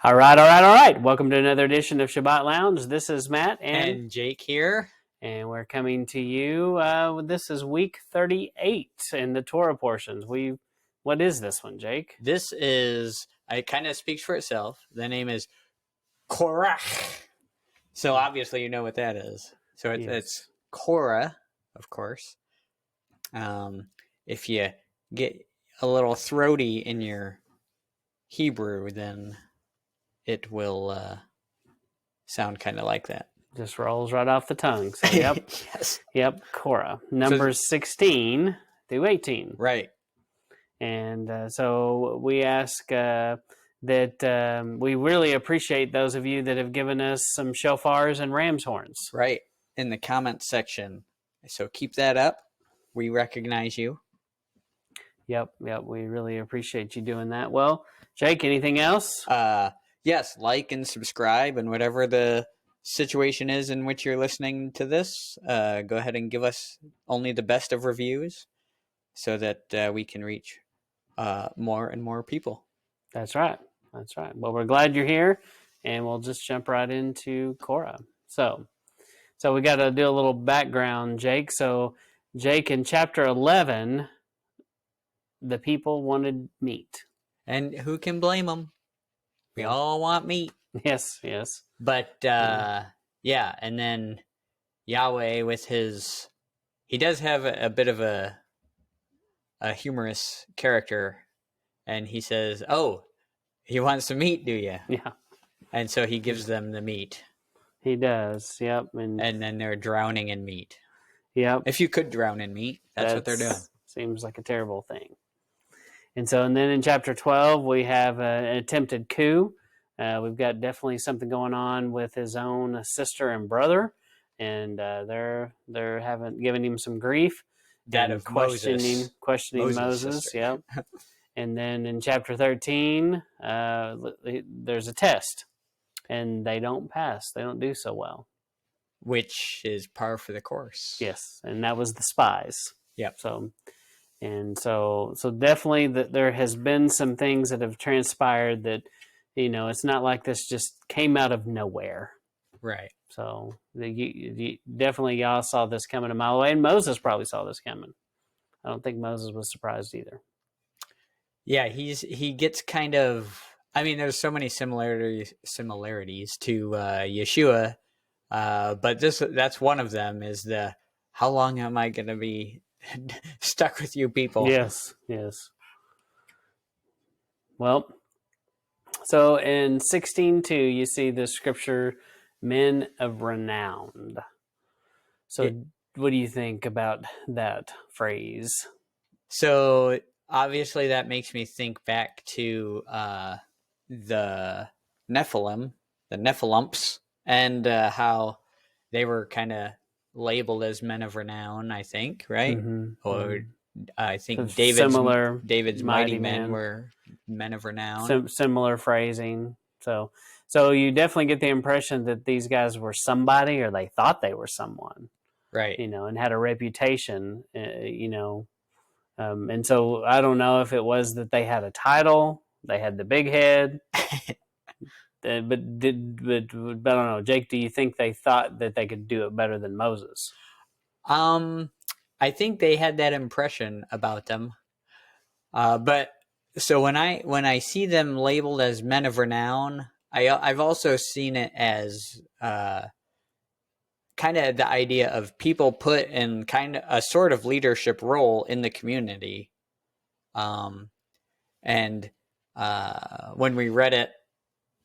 All right. Welcome to another edition of Shabbat Lounge. This is Matt and Jake here. And we're coming to you. This is week 38 in the Torah portions. What is this one, Jake? This is, it kind of speaks for itself. The name is Korah. So obviously you know what that is. So it's Korah, of course. If you get a little throaty in your Hebrew, then it will sound kind of like that. Just rolls right off the tongue. So, yep. Yes. Yep, Korah. Numbers 16 through 18. Right. And so we ask that we really appreciate those of you that have given us some shofars and ram's horns. Right. In the comments section. So keep that up. We recognize you. Yep. We really appreciate you doing that. Well, Jake, anything else? Yes, like and subscribe, and whatever the situation is in which you're listening to this, go ahead and give us only the best of reviews so that we can reach more and more people. That's right. Well, we're glad you're here, and we'll just jump right into Korah. So we got to do a little background, Jake. So, Jake, in chapter 11, the people wanted meat. And who can blame them? We all want meat. Yes. But, yeah, and then Yahweh with he does have a bit of a humorous character, and he says, oh, he wants some meat, do you? Yeah. And so he gives them the meat. He does, yep. And then they're drowning in meat. Yep. If you could drown in meat, that's what they're doing. Seems like a terrible thing. And then in chapter 12, we have an attempted coup. We've got definitely something going on with his own sister and brother, and they're giving him some grief. That of questioning Moses. Yep. And then in chapter 13, there's a test, and they don't pass. They don't do so well. Which is par for the course. Yes, and that was the spies. Yep. So definitely that there has been some things that have transpired that, it's not like this just came out of nowhere. Right. So definitely y'all saw this coming a mile away, and Moses probably saw this coming. I don't think Moses was surprised either. Yeah, he gets kind of. I mean, there's so many similarities to Yeshua, but that's one of them. Is how long am I going to be stuck with you people? Yes. Well, so in 16:2, you see the scripture, men of renown. So what do you think about that phrase? So obviously that makes me think back to the Nephilumps, and how they were kind of labeled as men of renown, I think, right? Mm-hmm. Or I think So David's mighty men were men of renown. Similar phrasing. So you definitely get the impression that these guys were somebody, or they thought they were someone, right? And had a reputation, and so I don't know if it was that they had a title, they had the big head, but I don't know. Jake, do you think they thought that they could do it better than Moses? I think they had that impression about them. But so when I see them labeled as men of renown, I've also seen it as kind of the idea of people put in kind of a sort of leadership role in the community. And when we read it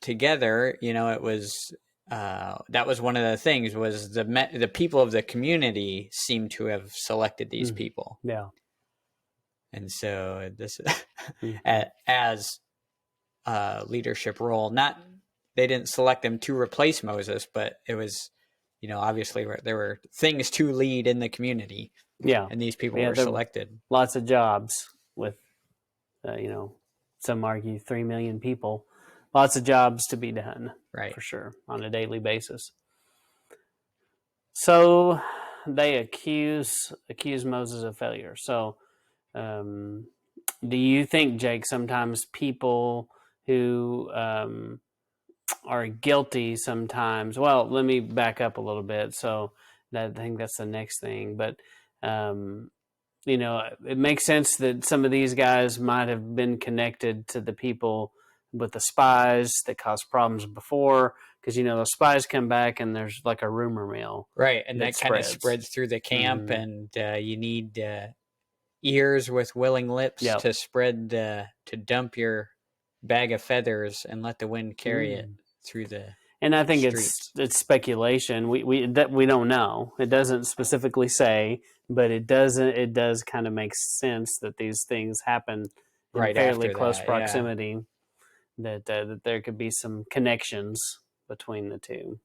together, it was that was one of the things, was the people of the community seem to have selected these people. Yeah. And so this as a leadership role, they didn't select them to replace Moses, but it was, obviously there were things to lead in the community. Yeah. And these people were selected. Lots of jobs with, some argue 3 million people. Lots of jobs to be done, right? For sure, on a daily basis. So they accuse Moses of failure. So, do you think, Jake, sometimes people who are guilty sometimes. Well, let me back up a little bit. So I think that's the next thing. But it makes sense that some of these guys might have been connected to the people with the spies that caused problems before, because those spies come back and there's like a rumor mill, right? And that kind of spreads through the camp, and you need ears with willing lips to spread to dump your bag of feathers and let the wind carry it through the and I think streets. it's speculation. We don't know. It doesn't specifically say, but it does kind of make sense that these things happen in Right fairly after close that, proximity. That there could be some connections between the two.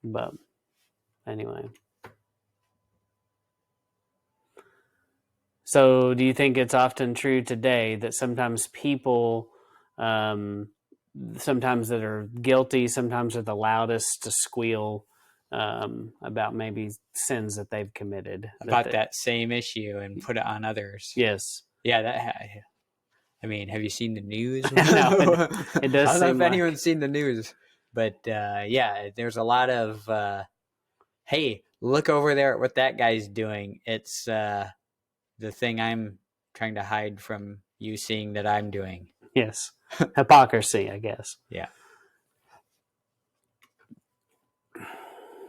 But anyway. So do you think it's often true today that sometimes people, sometimes that are guilty, sometimes are the loudest to squeal about maybe sins that they've committed? about that same issue and put it on others? Yes. Yeah, I mean, have you seen the news? No, it does I don't know seem if like... anyone's seen the news, but yeah, there's a lot of, hey, look over there at what that guy's doing. It's the thing I'm trying to hide from you seeing that I'm doing. Yes. Hypocrisy, I guess. Yeah.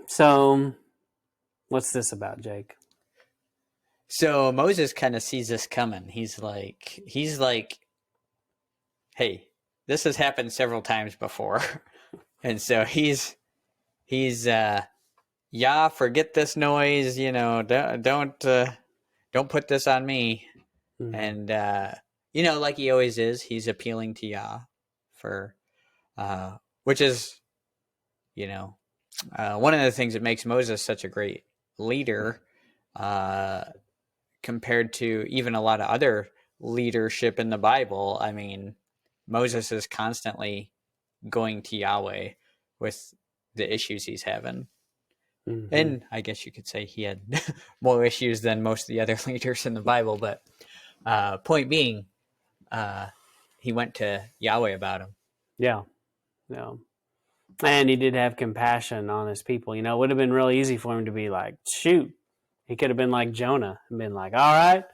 So what's this about, Jake? So Moses kind of sees this coming. He's like, hey, this has happened several times before. And so he's yeah, forget this noise, don't put this on me. Mm-hmm. And like he always is, he's appealing to Yah for which is one of the things that makes Moses such a great leader compared to even a lot of other leadership in the Bible. I mean, Moses is constantly going to Yahweh with the issues he's having. Mm-hmm. And I guess you could say he had more issues than most of the other leaders in the Bible. But point being, he went to Yahweh about him. Yeah. Yeah. And he did have compassion on his people. It would have been real easy for him to be like, shoot. He could have been like Jonah and been like, all right,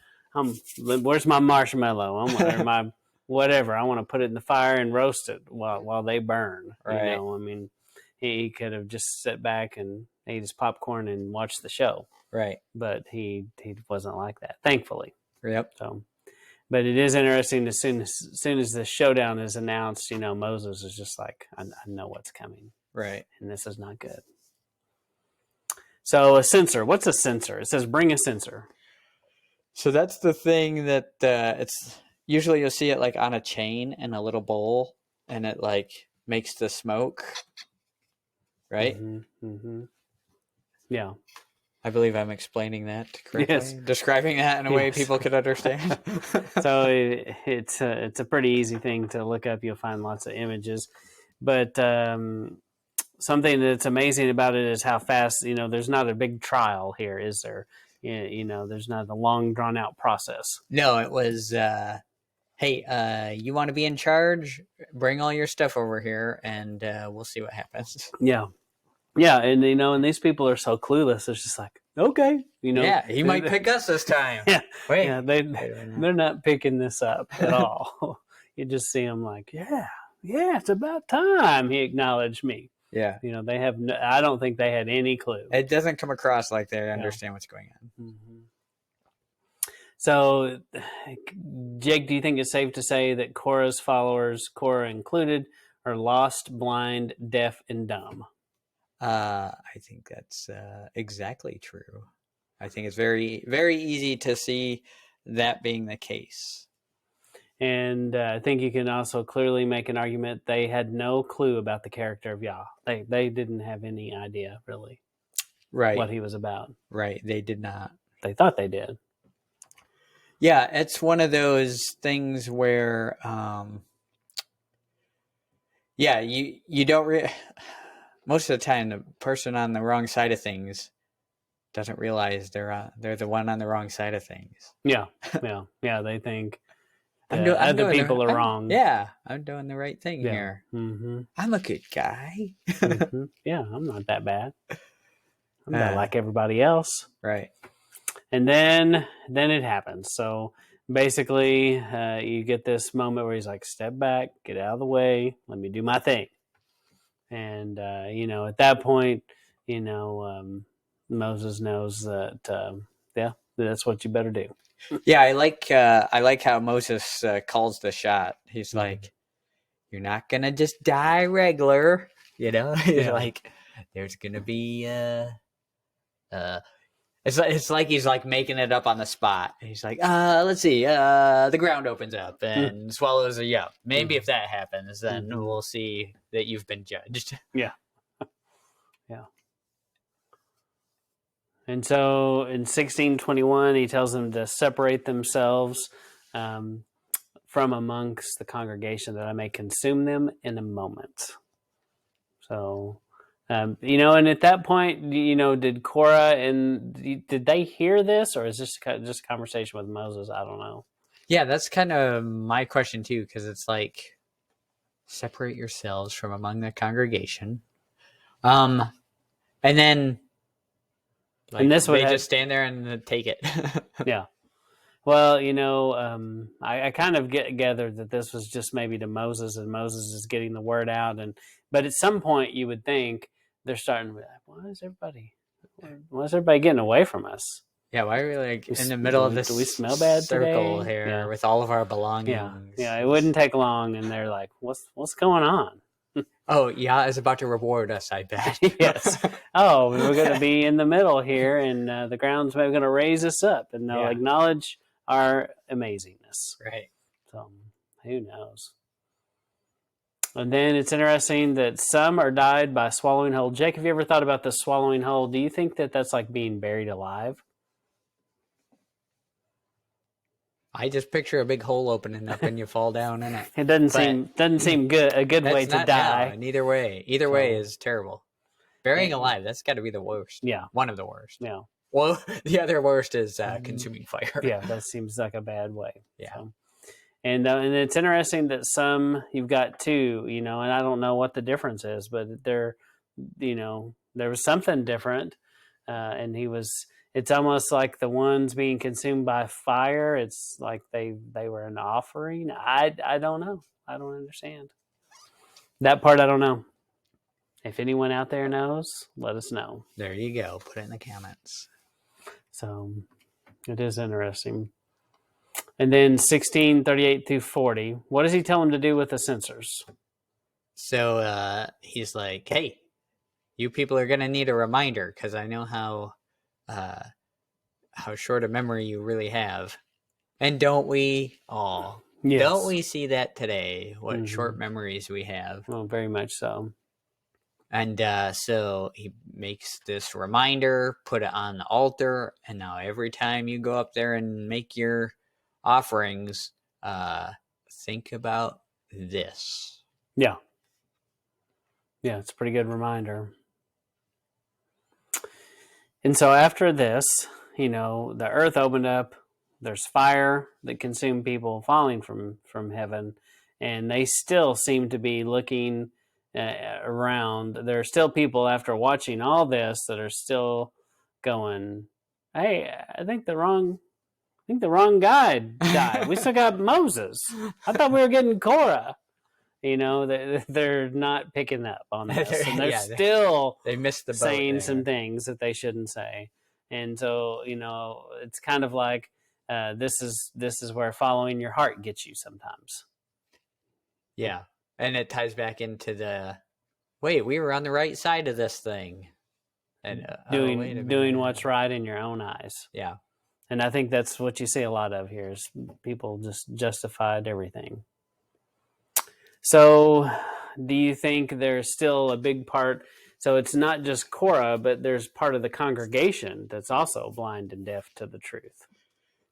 where's my marshmallow? Or my whatever. I want to put it in the fire and roast it while they burn. Right. I mean, he could have just sat back and ate his popcorn and watched the show. Right. But he wasn't like that, thankfully. Yep. So, but it is interesting. As soon as the showdown is announced, Moses is just like, I know what's coming. Right. And this is not good. So a censer. What's a censer? It says bring a censer. So that's the thing that it's usually you'll see it like on a chain in a little bowl, and it like makes the smoke. Right. Mm-hmm. Mm-hmm. Yeah. I believe I'm explaining that correctly. Yes. Describing that in a way people could understand. So it's a pretty easy thing to look up. You'll find lots of images, but something that's amazing about it is how fast. There's not a big trial here, is there? There's not a long, drawn out process. No, it was. Hey, you want to be in charge? Bring all your stuff over here, and we'll see what happens. Yeah. Yeah, and and these people are so clueless. It's just like, okay, Yeah, he might pick us this time. Yeah, wait, yeah, they're not picking this up at all. You just see them like, yeah, it's about time he acknowledged me. Yeah, they have. I don't think they had any clue. It doesn't come across like they understand what's going on. Mm-hmm. So, Jake, do you think it's safe to say that Korah's followers, Korah included, are lost, blind, deaf, and dumb? I think that's exactly true. I think it's very, very easy to see that being the case. And I think you can also clearly make an argument they had no clue about the character of Yah. They didn't have any idea, really, what he was about. Right, they did not. They thought they did. Yeah, it's one of those things where, you don't most of the time, the person on the wrong side of things doesn't realize they're the one on the wrong side of things. Yeah. They think, other people are wrong. Yeah, I'm doing the right thing Yeah. here. Mm-hmm. I'm a good guy. Mm-hmm. Yeah, I'm not that bad. I'm not like everybody else. Right. And then it happens. So basically, you get this moment where he's like, "Step back, get out of the way, let me do my thing." And at that point, Moses knows that that's what you better do. Yeah, I like how Moses calls the shot. He's like, "You're not gonna just die regular," He's like, "There's gonna be It's like he's like making it up on the spot. He's like, let's see, the ground opens up and swallows you up. Maybe if that happens, then we'll see that you've been judged. Yeah. Yeah. And so in 1621, he tells them to separate themselves from amongst the congregation, that I may consume them in a moment. So, and at that point, did Korah did they hear this, or is this just a conversation with Moses? I don't know. Yeah, that's kind of my question too, because it's like, separate yourselves from among the congregation. And then And this they just stand there and take it. Yeah. Well, I kind of gathered that this was just maybe to Moses, and Moses is getting the word out. But at some point, you would think they're starting to be like, why is everybody getting away from us? Yeah, why are we like in the middle of this do we smell bad circle today? here with all of our belongings? Yeah, it wouldn't take long, and they're like, what's going on? Oh, Yah is about to reward us, I bet. Yes. Oh, we're going to be in the middle here, and the ground's maybe going to raise us up, and they'll acknowledge our amazingness. Right. So, who knows? And then it's interesting that some are died by swallowing whole. Jake, have you ever thought about the swallowing whole? Do you think that that's like being buried alive? I just picture a big hole opening up and you fall down in it. It doesn't seem good. A good way to die. No, either way is terrible. Burying alive, that's got to be the worst. Yeah, one of the worst. Yeah. Well, the other worst is consuming fire. Yeah, that seems like a bad way. Yeah. So. And it's interesting that you've got two, and I don't know what the difference is, but there was something different, and it's almost like the ones being consumed by fire. It's like they were an offering. I don't know. I don't understand that part. I don't know. If anyone out there knows, let us know. There you go. Put it in the comments. So it is interesting. And then 1638 through 40, what does he tell them to do with the censers? So he's like, hey, you people are going to need a reminder, because I know how short a memory you really have. And don't we all? Yes. Don't we see that today? What short memories we have. Well, very much so. And so he makes this reminder, put it on the altar, and now every time you go up there and make your offerings, think about this. Yeah, it's a pretty good reminder. And so after this, the earth opened up. There's fire that consumed people falling from heaven, and they still seem to be looking around. There are still people, after watching all this, that are still going, hey, I think the wrong guy died. We still got Moses. I thought we were getting Korah. They're not picking up on this, and they're still they missed the boat saying some things that they shouldn't say. And so it's kind of like this is where following your heart gets you sometimes. Yeah, and it ties back into we were on the right side of this thing, and doing what's right in your own eyes. Yeah. And I think that's what you see a lot of here, is people just justified everything. So do you think there's still a big part? So it's not just Korah, but there's part of the congregation that's also blind and deaf to the truth.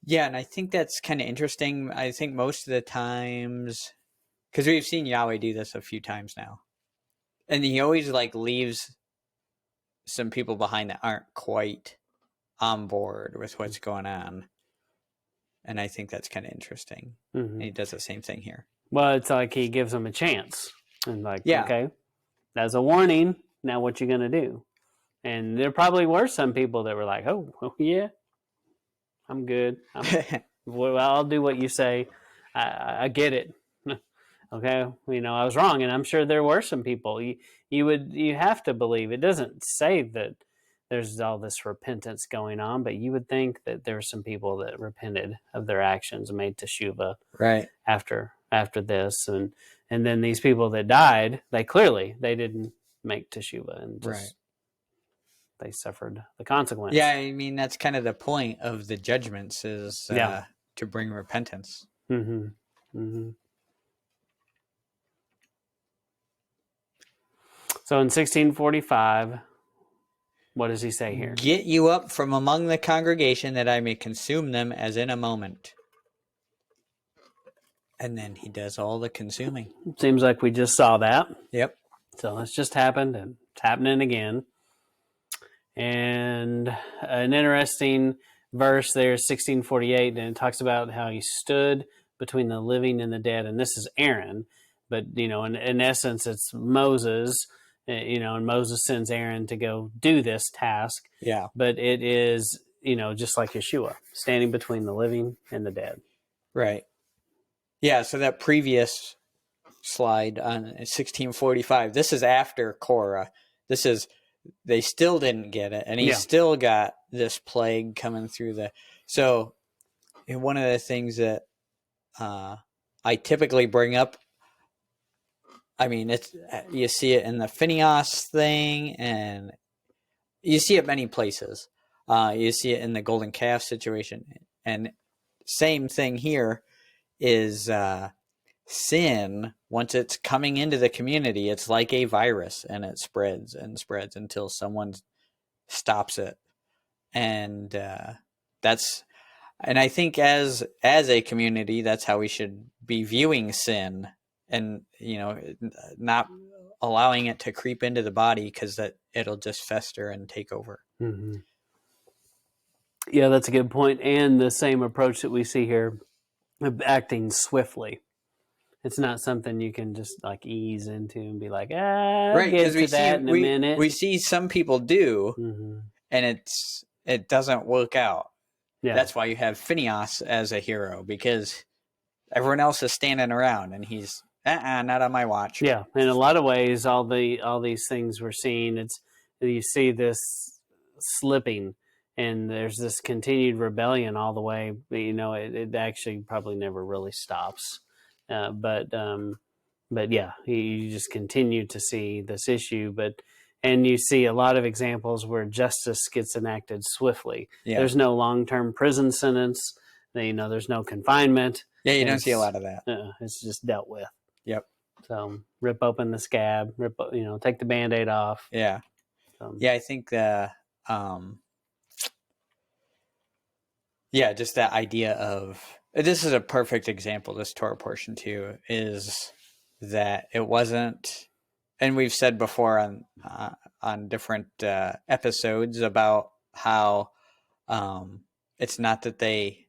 Yeah, and I think that's kind of interesting. I think most of the times, because we've seen Yahweh do this a few times now, and he always leaves some people behind that aren't quite on board with what's going on. And I think that's kind of interesting. Mm-hmm. And he does the same thing here. Well, it's like he gives them a chance. And like, Yeah. okay, that's a warning. Now what you going to do? And there probably were some people that were like, oh yeah, I'm good. Well, I'll do what you say. I get it. Okay, I was wrong, and I'm sure there were some people. You have to believe. It doesn't say that there's all this repentance going on, but you would think that there were some people that repented of their actions and made teshuvah Right. after this, and then these people that died, they didn't make teshuvah and just they suffered the consequence. Yeah, I mean that's kind of the point of the judgments is to bring repentance. Mm-hmm. Mm-hmm. So in 1645, what does he say here? Get you up from among the congregation that I may consume them as in a moment. And then he does all the consuming. Seems like we just saw that. Yep. So it's just happened, and it's happening again. And an interesting verse there, 1648, and it talks about how he stood between the living and the dead. And this is Aaron, but in essence, it's Moses. And Moses sends Aaron to go do this task. Yeah. But it is, just like Yeshua, standing between the living and the dead. Right. Yeah, so that previous slide on 1645, this is after Korah. They still didn't get it, and he still got this plague coming through So one of the things that I typically bring up, I mean, you see it in the Phineas thing, and you see it many places. You see it in the golden calf situation, and same thing here is sin. Once it's coming into the community, it's like a virus, and it spreads and spreads until someone stops it. And I think as a community, that's how we should be viewing sin, and not allowing it to creep into the body, because that it'll just fester and take over. Mm-hmm. Yeah, that's a good point. And the same approach that we see here, acting swiftly. It's not something you can just like ease into and be like, right? Get to that in a minute. We see some people do, mm-hmm. and it doesn't work out. Yeah. That's why you have Phineas as a hero, because everyone else is standing around, and he's not on my watch. Yeah, in a lot of ways, all these things we're seeing, you see this slipping, and there's this continued rebellion all the way. It actually probably never really stops. But yeah, you just continue to see this issue. And you see a lot of examples where justice gets enacted swiftly. Yeah. There's no long-term prison sentence. There's no confinement. Yeah, you don't see a lot of that. It's just dealt with. Yep. So rip open the scab, take the Band-Aid off. Yeah. I think just that idea of, this is a perfect example, this Torah portion too, is that it wasn't, and we've said before on different episodes about how it's not that they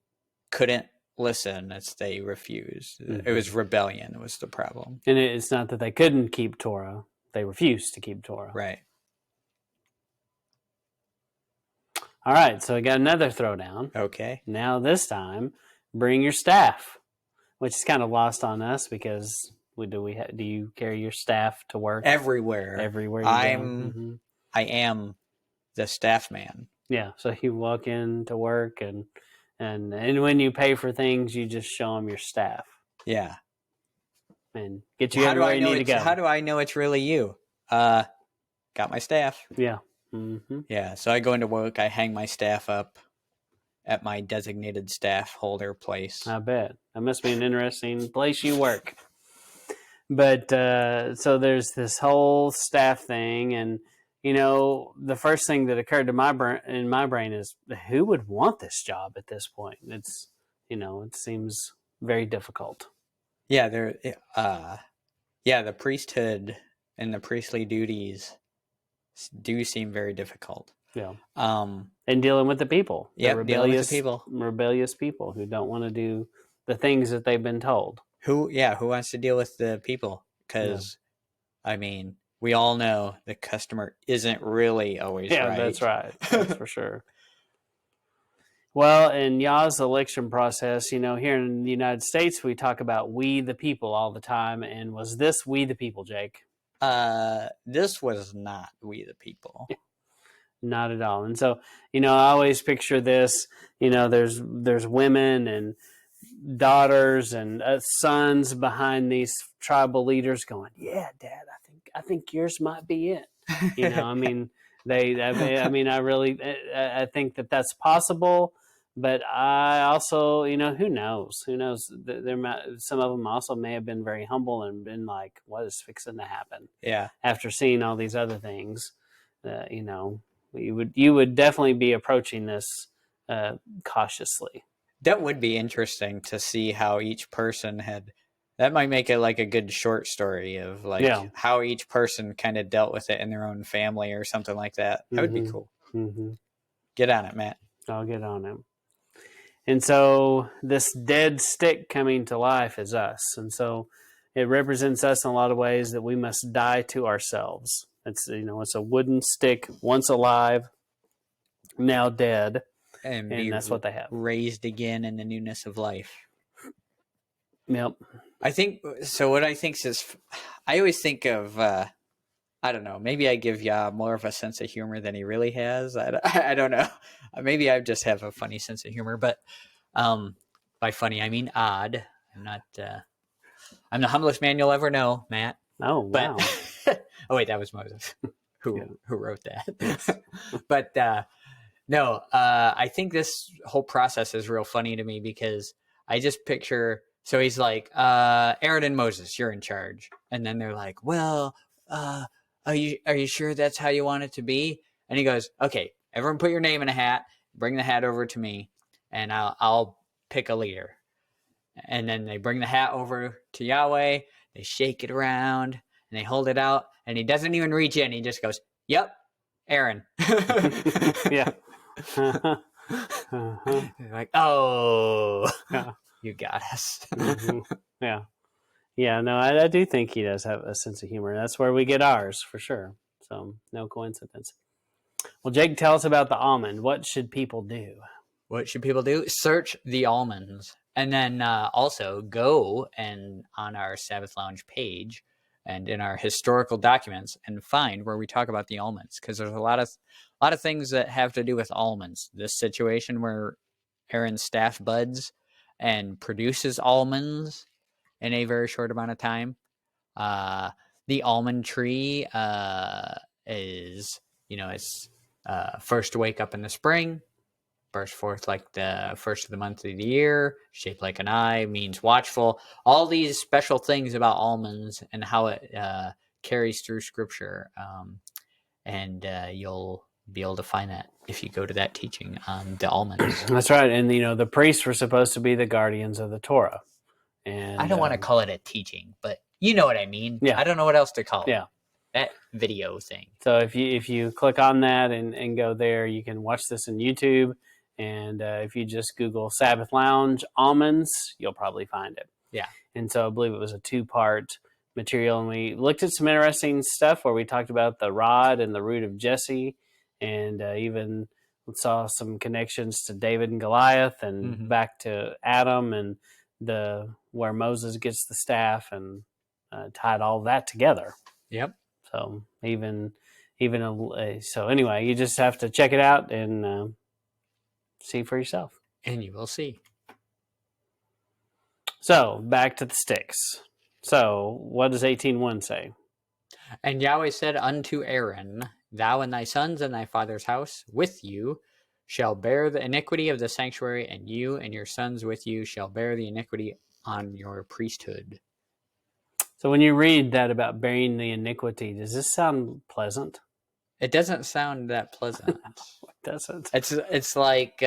couldn't listen, it's they refused. Mm-hmm. It was rebellion was the problem. And it's not that they couldn't keep Torah, they refused to keep Torah. Right. All right, so we got another throwdown. Okay. Now this time, bring your staff, which is kind of lost on us because do you carry your staff to work? Everywhere you go? Mm-hmm. I am the staff man. Yeah, so you walk in to work, and when you pay for things, you just show them your staff. Yeah. And get you everywhere you need to go. How do I know it's really you? Got my staff. Yeah. Mm-hmm. Yeah, so I go into work, I hang my staff up at my designated staff holder place. I bet. That must be an interesting place you work. But so there's this whole staff thing, and the first thing that occurred to in my brain is, who would want this job at this point? It's it seems very difficult. Yeah, the priesthood and the priestly duties do seem very difficult. Yeah. Um, And dealing with the people. The dealing with the people. rebellious people who don't want to do the things that they've been told. Who wants to deal with the people? Because, I mean, we all know the customer isn't really always right. Yeah, that's right. That's for sure. Well, in Yah's election process, here in the United States, we talk about we the people all the time. And was this we the people, Jake? This was not we the people. Not at all. And so, I always picture this, there's women and daughters and sons behind these tribal leaders going, yeah, Dad, I think yours might be it. I mean, I really, I think that that's possible, but I also, who knows? There might, some of them also may have been very humble and been like, what is fixing to happen? Yeah. After seeing all these other things, you would definitely be approaching this cautiously. That would be interesting to see how each person had. That might make it like a good short story of how each person kind of dealt with it in their own family or something like that. That would be cool. Mm-hmm. Get on it, Matt. I'll get on it. And so this dead stick coming to life is us. And so it represents us in a lot of ways that we must die to ourselves. It's it's a wooden stick, once alive, now dead. And that's what they have. Raised again in the newness of life. Yep. I think so. What I think is, I always think of, I don't know, maybe I give Yah more of a sense of humor than he really has. I don't know. Maybe I just have a funny sense of humor, but by funny, I mean odd. I'm the humblest man you'll ever know, Matt. Oh, wow. Oh, wait, that was Moses who wrote that. But, no, I think this whole process is real funny to me because I just picture, so he's like, Aaron and Moses, you're in charge. And then they're like, well, are you sure that's how you want it to be? And he goes, okay, everyone put your name in a hat, bring the hat over to me, and I'll pick a leader. And then they bring the hat over to Yahweh, they shake it around, and they hold it out, and he doesn't even reach in. He just goes, yep, Aaron. Yeah. Like, oh, you got us. Yeah. Yeah, no, I do think he does have a sense of humor. That's where we get ours, for sure. So, no coincidence. Well, Jake, tell us about the almond. What should people do? What should people do? Search the almonds. And then also go and on our Sabbath Lounge page and in our historical documents and find where we talk about the almonds, because there's a lot of things that have to do with almonds. This situation where Aaron's staff buds and produces almonds in a very short amount of time. The almond tree is, it's first to wake up in the spring, burst forth like the first of the month of the year, shaped like an eye, means watchful. All these special things about almonds and how it carries through Scripture. And you'll be able to find that if you go to that teaching on the almonds. That's right. And, the priests were supposed to be the guardians of the Torah. And I don't want to call it a teaching, but you know what I mean. Yeah. I don't know what else to call it. Yeah. That video thing. So if you click on that and go there, you can watch this on YouTube. And if you just Google Sabbath Lounge almonds, you'll probably find it. Yeah. And so I believe it was a 2-part material. And we looked at some interesting stuff where we talked about the rod and the root of Jesse, and even saw some connections to David and Goliath, and back to Adam, and where Moses gets the staff, and tied all that together. Yep. So so anyway, you just have to check it out and see for yourself. And you will see. So back to the sticks. So what does 18:1 say? And Yahweh said unto Aaron, thou and thy sons and thy father's house with you shall bear the iniquity of the sanctuary, and you and your sons with you shall bear the iniquity on your priesthood. So when you read that about bearing the iniquity, does this sound pleasant? It doesn't sound that pleasant. It doesn't. It's like,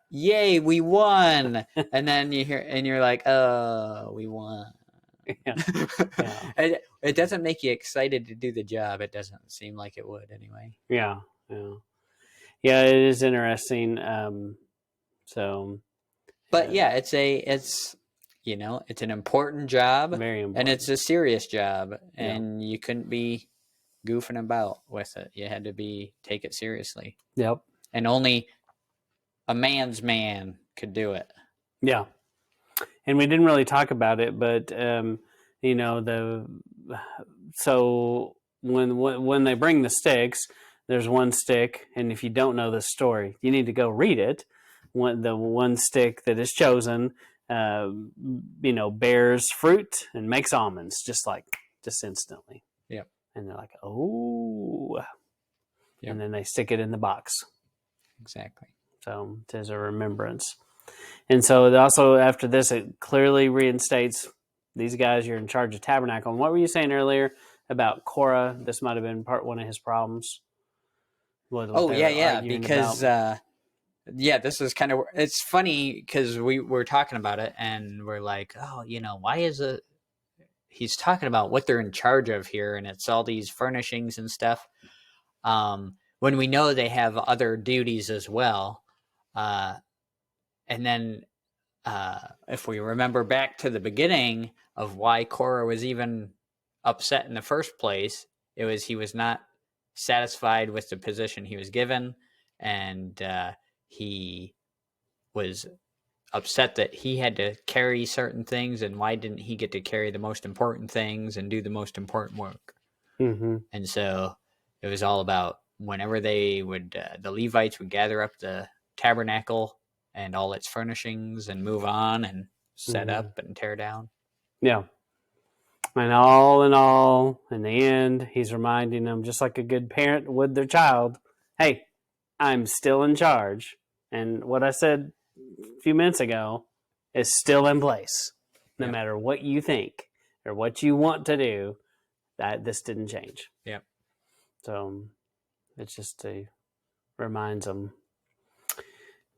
yay, we won. And then you hear, and you're like, oh, we won. Yeah. It doesn't make you excited to do the job. It doesn't seem like it would anyway. Yeah. Yeah, it is interesting. So, But yeah, it's it's an important job, very and important. it's a serious job, Yeah. and you couldn't be goofing about with it. You had to take it seriously, Yep. and only a man's man could do it. Yeah. And we didn't really talk about it, but you know the so when they bring the sticks, there's one stick, and if you don't know the story, you need to go read it. The one stick that is chosen, uh, bears fruit and makes almonds, just instantly. Yep. And they're like, oh, Yep. and then they stick it in the box. Exactly. So it is a remembrance. And so also after this, it clearly reinstates these guys. You're in charge of tabernacle. And what were you saying earlier about Korah? This might have been one of his problems. What Oh they yeah, were yeah. arguing Because about. this is kind of, it's funny because we were talking about it and we're like, oh, why is it? He's talking about what they're in charge of here, and it's all these furnishings and stuff. When we know they have other duties as well, and then if we remember back to the beginning of why Korah was even upset in the first place, it was he was not satisfied with the position he was given, and he was upset that he had to carry certain things, and why didn't he get to carry the most important things and do the most important work? Mm-hmm. And so it was all about whenever they would, the Levites would gather up the tabernacle and all its furnishings and move on and set Mm-hmm. up and tear down. Yeah. And all in all, in the end, he's reminding them, just like a good parent would their child, hey, I'm still in charge. And what I said a few minutes ago is still in place. No Yep. matter what you think or what you want to do, that this didn't change. Yep. So it's just reminds them.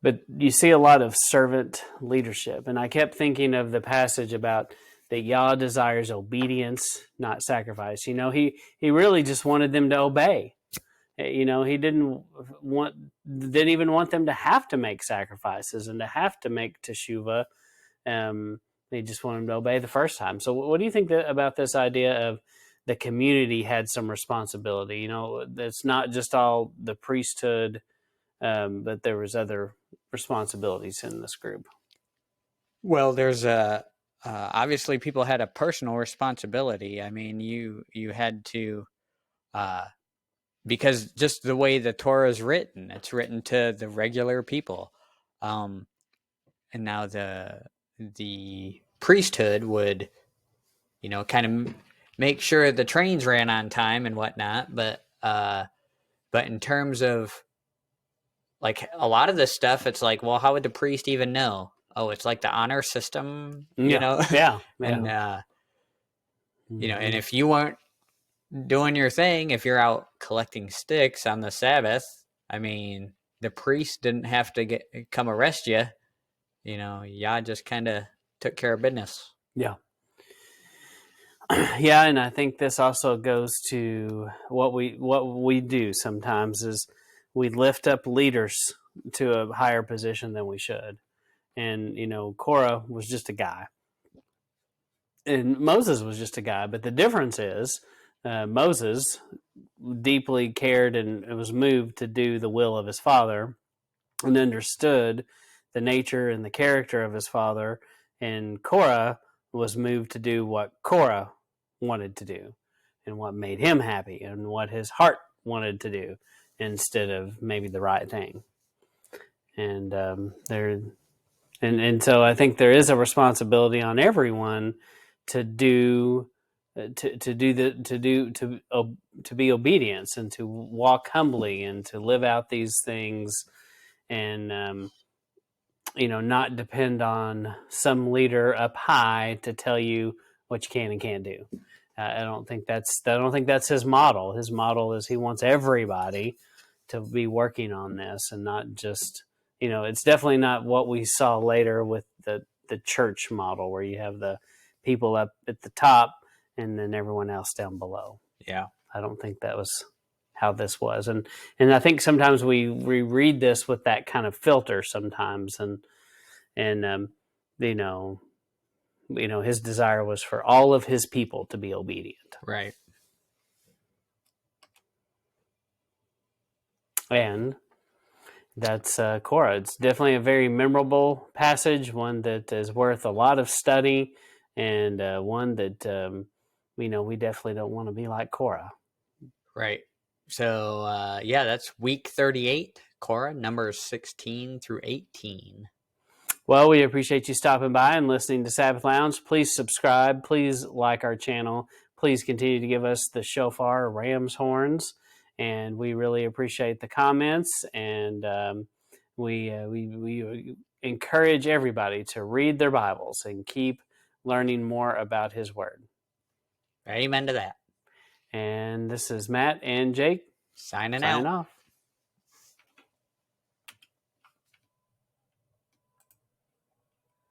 But you see a lot of servant leadership. And I kept thinking of the passage about that Yah desires obedience, not sacrifice. He really just wanted them to obey. He didn't even want them to have to make sacrifices and to have to make teshuvah. They just wanted them to obey the first time. So what do you think about this idea of the community had some responsibility? It's not just all the priesthood, but there was other responsibilities in this group. Well, there's obviously people had a personal responsibility. I mean, you had to, because just the way the Torah is written, it's written to the regular people. And now the priesthood would, kind of make sure the trains ran on time and whatnot. But in terms of like a lot of this stuff, it's like, well, how would the priest even know? Oh, it's like the honor system, Yeah. and Mm-hmm. and if you weren't doing your thing, if you're out collecting sticks on the Sabbath, I mean, the priest didn't have to come arrest you. Yah just kind of took care of business. Yeah. Yeah, and I think this also goes to what we do sometimes is we lift up leaders to a higher position than we should. And Korah was just a guy, and Moses was just a guy. But the difference is Moses deeply cared and was moved to do the will of his father, and understood the nature and the character of his father. And Korah was moved to do what Korah wanted to do and what made him happy and what his heart wanted to do instead of maybe the right thing. And so I think there is a responsibility on everyone to do to be obedience and to walk humbly and to live out these things, and not depend on some leader up high to tell you what you can and can't do. I don't think that's his model. His model is he wants everybody to be working on this and not just, it's definitely not what we saw later with the church model where you have the people up at the top and then everyone else down below. Yeah. I don't think that was how this was. And I think sometimes we read this with that kind of filter sometimes, and you know, his desire was for all of his people to be obedient. Right. And that's Korah. It's definitely a very memorable passage, one that is worth a lot of study, and one that we definitely don't want to be like Korah. Right. So yeah, that's week 38, Korah, numbers 16 through 18. Well, we appreciate you stopping by and listening to Sabbath Lounge. Please subscribe. Please like our channel. Please continue to give us the shofar, ram's horns, and we really appreciate the comments. And we encourage everybody to read their Bibles and keep learning more about His Word. Amen to that. And this is Matt and Jake Signing signing out. off.